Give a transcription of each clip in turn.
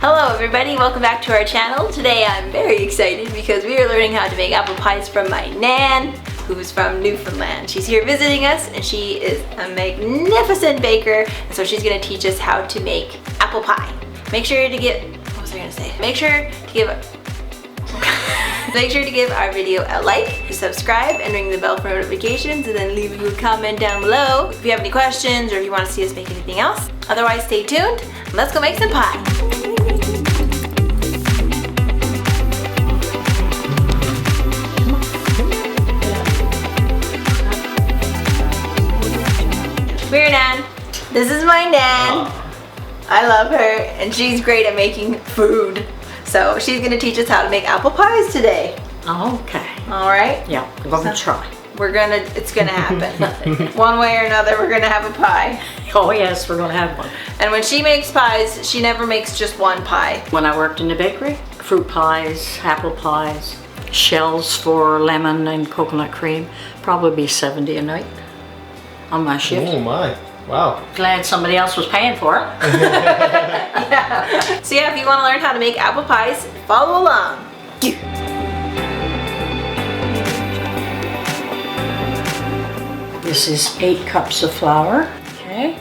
Hello everybody, welcome back to our channel. Today I'm very excited because we are learning how to make apple pies from my Nan, who's from Newfoundland. She's here visiting us and she is a magnificent baker, and so she's going to teach us how to make apple pie. Make sure to give, what was I going to say? Make sure to give our video a like, subscribe, and ring the bell for notifications, and then leave a good comment down below if you have any questions or if you want to see us make anything else. Otherwise, stay tuned and let's go make some pie. We're Nan. This is my Nan. I love her and she's great at making food. So she's gonna teach us how to make apple pies today. Okay. All right? Yeah, we're gonna try. It's gonna happen. One way or another, we're gonna have a pie. Oh yes, we're gonna have one. And when she makes pies, she never makes just one pie. When I worked in the bakery, fruit pies, apple pies, shells for lemon and coconut cream, probably 70 a night on my shift. Oh my, wow. Glad somebody else was paying for it. Yeah. So yeah, if you want to learn how to make apple pies, follow along. This is 8 cups of flour. Okay.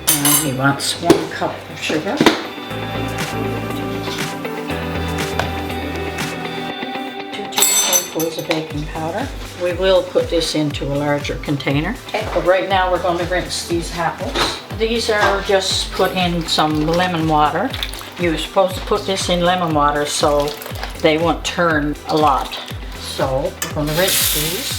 And he wants 1 cup of sugar. 2 teaspoonfuls of baking powder. We will put this into a larger container. Okay. But right now we're going to rinse these apples. These are just put in some lemon water. You're supposed to put this in lemon water so they won't turn a lot. So we're going to rinse these.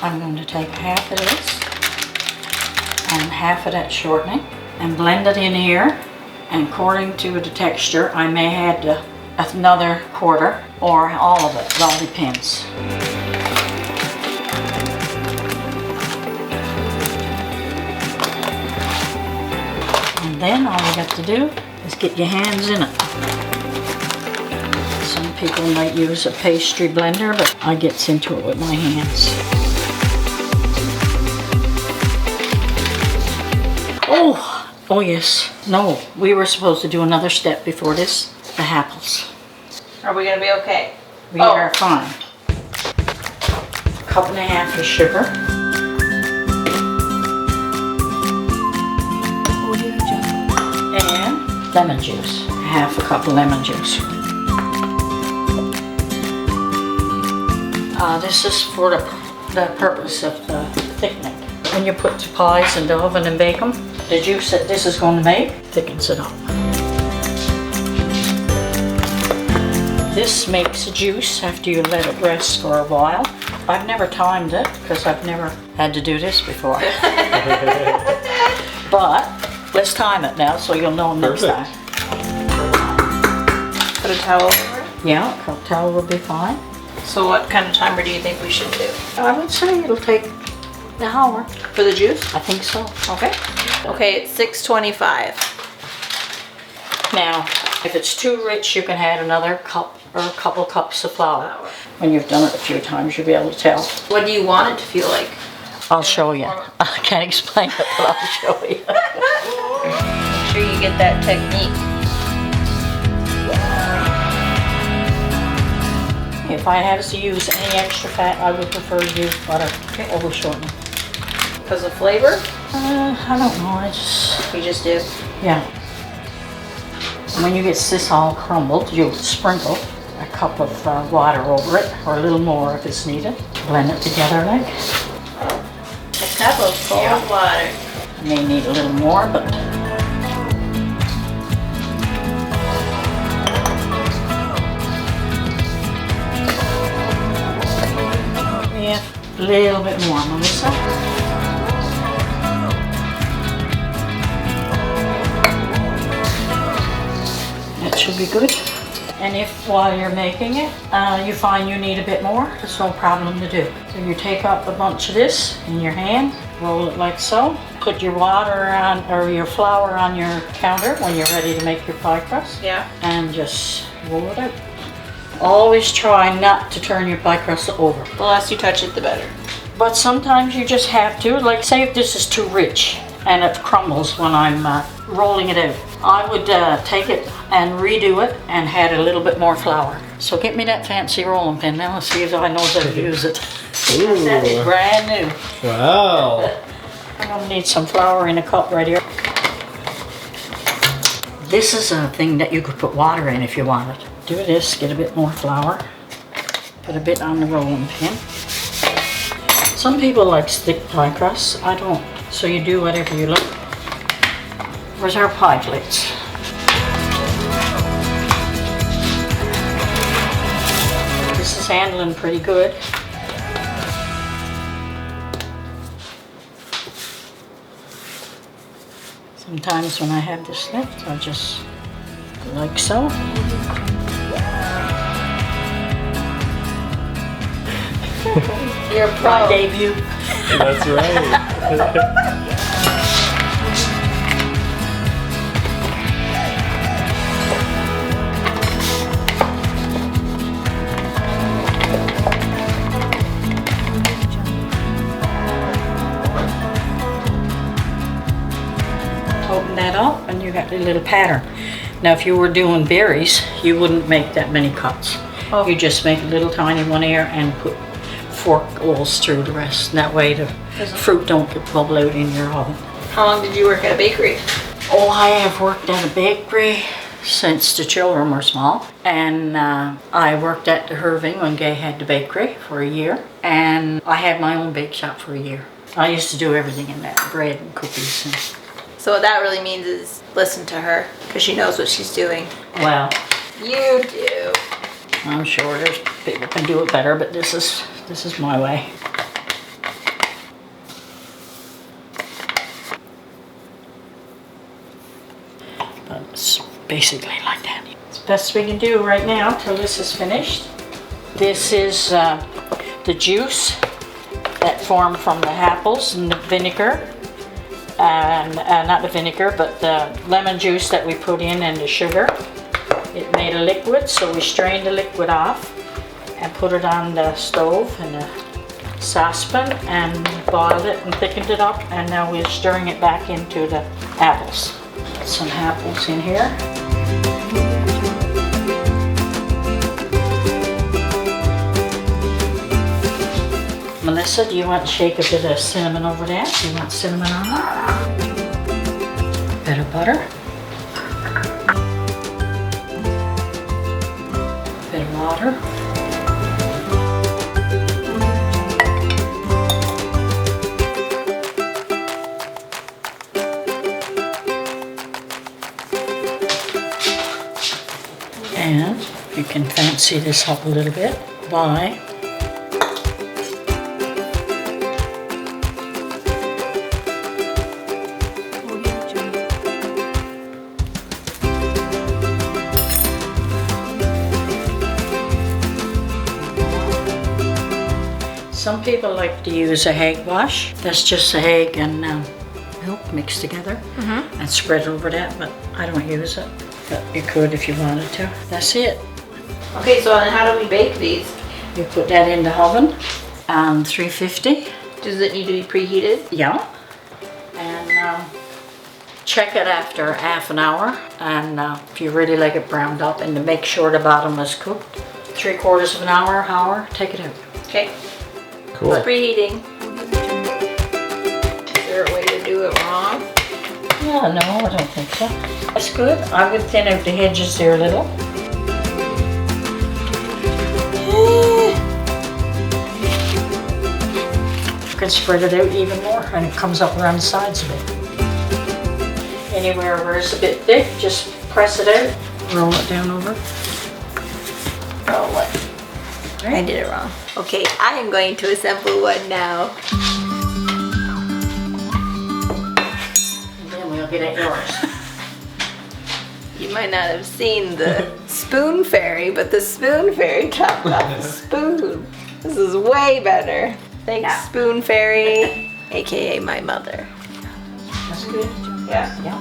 I'm going to take half of this and half of that shortening and blend it in here, and according to the texture I may add another quarter or all of it, it all depends. And then all you got to do is get your hands in it. Some people might use a pastry blender, but I get into it with my hands. Oh yes. No, we were supposed to do another step before this. The apples. Are we gonna be okay? We are fine. 1.5 cups of sugar. And lemon juice. 1/2 cup of lemon juice. This is for the purpose of the thickening. When you put the pies in the oven and bake them, the juice that this is going to make thickens it up. This makes a juice after you let it rest for a while. I've never timed it because I've never had to do this before. But let's time it now so you'll know next time. Put a towel over it? Yeah, a towel will be fine. So what kind of timer do you think we should do? I would say it'll take an hour. For the juice? I think so. Okay. Okay, it's 6:25. Now, if it's too rich, you can add another cup or a couple cups of flour. When you've done it a few times, you'll be able to tell. What do you want it to feel like? I'll show you. I can't explain it, but I'll show you. Make sure you get that technique. If I had to use any extra fat, I would prefer to use butter over shortening. Because of flavor? I don't know, You just do? Yeah. When you get this all crumbled, you'll sprinkle a cup of water over it, or a little more if it's needed. Blend it together like. A cup of cold water. I may need a little more, but yeah, a little bit more, Melissa. That should be good. And if while you're making it, you find you need a bit more, it's no problem to do. So you take up a bunch of this in your hand, roll it like so, put your water on, or your flour on your counter when you're ready to make your pie crust. Yeah. And just roll it out. Always try not to turn your pie crust over. The less you touch it, the better. But sometimes you just have to, like say if this is too rich and it crumbles when I'm rolling it out. I would take it and redo it and add a little bit more flour. So get me that fancy rolling pin now and see if I know how to use it. Ooh. That is brand new. Wow. I'm gonna need some flour in a cup right here. This is a thing that you could put water in if you wanted. Do this, get a bit more flour. Put a bit on the rolling pin. Some people like stick pie crusts, I don't. So you do whatever you like. Where's our pie plates? This is handling pretty good. Sometimes when I have this left, I just like so. You're a pro. My debut. That's right. Open that up and you got a little pattern. Now if you were doing berries, you wouldn't make that many cuts. Oh. You just make a little tiny one here and put fork holes through the rest. That way the fruit don't get bubble out in your oven. How long did you work at a bakery? Oh, I have worked at a bakery since the children were small. And I worked at the Herving when Gay had the bakery for a year. And I had my own bake shop for a year. I used to do everything in that, bread and cookies. And, So what that really means is listen to her, because she knows what she's doing. well, You do. I'm sure there's people can do it better, but this is my way. But it's basically like that. It's the best we can do right now till this is finished. This is the juice that formed from the apples and the vinegar. And not the vinegar, but the lemon juice that we put in and the sugar. It made a liquid, so we strained the liquid off and put it on the stove in a saucepan and boiled it and thickened it up, and now we're stirring it back into the apples. Put some apples in here. Melissa, do you want to shake a bit of cinnamon over that? Do you want cinnamon on it? Bit of butter. Bit of water. And you can fancy this up a little bit by some people like to use a egg wash. That's just a egg and milk mixed together and spread over that, but I don't use it. But you could if you wanted to. That's it. Okay, so then how do we bake these? You put that in the oven on 350. Does it need to be preheated? Yeah. And check it after half an hour. And if you really like it browned up, and to make sure the bottom is cooked, 3/4 of an hour, take it out. Okay. Cool. It's preheating. Is there a way to do it wrong? Yeah, no, I don't think so. That's good. I would thin out the edges there a little. You can spread it out even more and it comes up around the sides of it. Anywhere where it's a bit thick, just press it out, roll it down over. Roll it. I did it wrong. Okay, I am going to assemble one now. And then we'll get at yours. You might not have seen the spoon fairy, but the spoon fairy chopped off the spoon. This is way better. Thanks, Yeah. spoon fairy, aka my mother. That's good. Yeah. Yeah.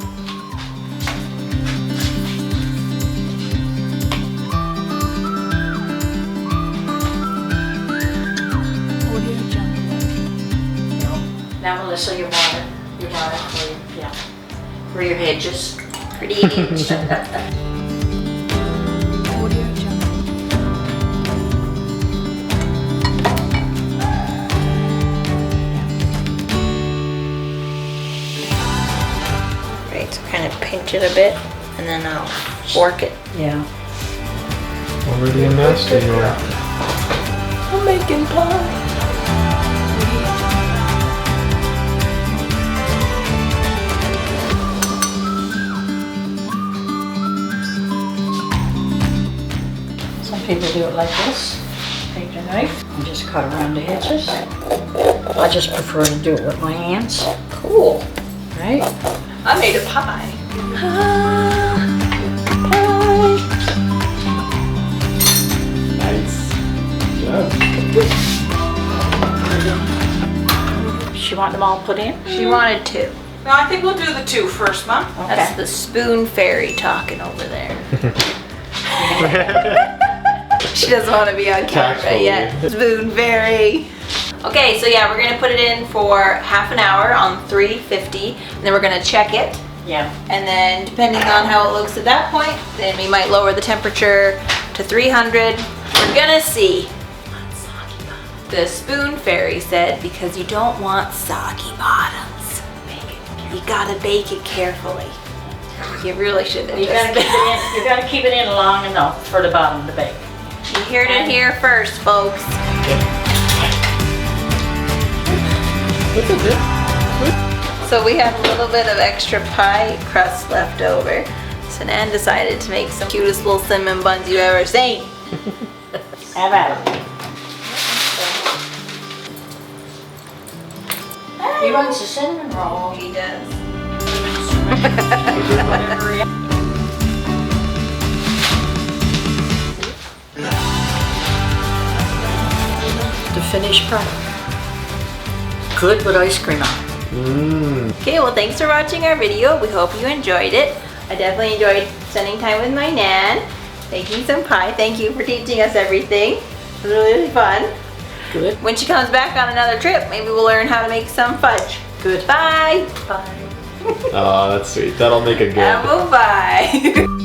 Now, Melissa, you want it for your hedges. Pretty inch. Right, so kind of pinch it a bit, and then I'll fork it. Yeah. Already a master you are. I'm making pie. Some people do it like this. Take your knife and just cut around the edges. I just prefer to do it with my hands. Cool. Right? I made a pie. Nice. Good job. She want them all put in? She wanted two. No, I think we'll do the 2 first, Mom. That's the spoon fairy talking over there. She doesn't want to be on camera Tactfully. yet. Spoon fairy. Okay, so yeah, we're gonna put it in for half an hour on 350, and then we're gonna check it. Yeah. And then depending on how it looks at that point, then we might lower the temperature to 300. We're gonna see. The spoon fairy said because you don't want soggy bottoms. You gotta bake it carefully. You really shouldn't. You gotta keep it in. You gotta keep it in long enough for the bottom to bake. You heard it here first, folks. Look at this. So we have a little bit of extra pie crust left over. So Nan decided to make some cutest little cinnamon buns you ever seen. Have at it. He wants a cinnamon roll. He does. The finished product. Good with ice cream on it. Mmm. Okay, well thanks for watching our video. We hope you enjoyed it. I definitely enjoyed spending time with my Nan, making some pie. Thank you for teaching us everything. It was really fun. Good. When she comes back on another trip, maybe we'll learn how to make some fudge. Good. Bye. Bye. Oh, that's sweet. That'll make a good. Bye.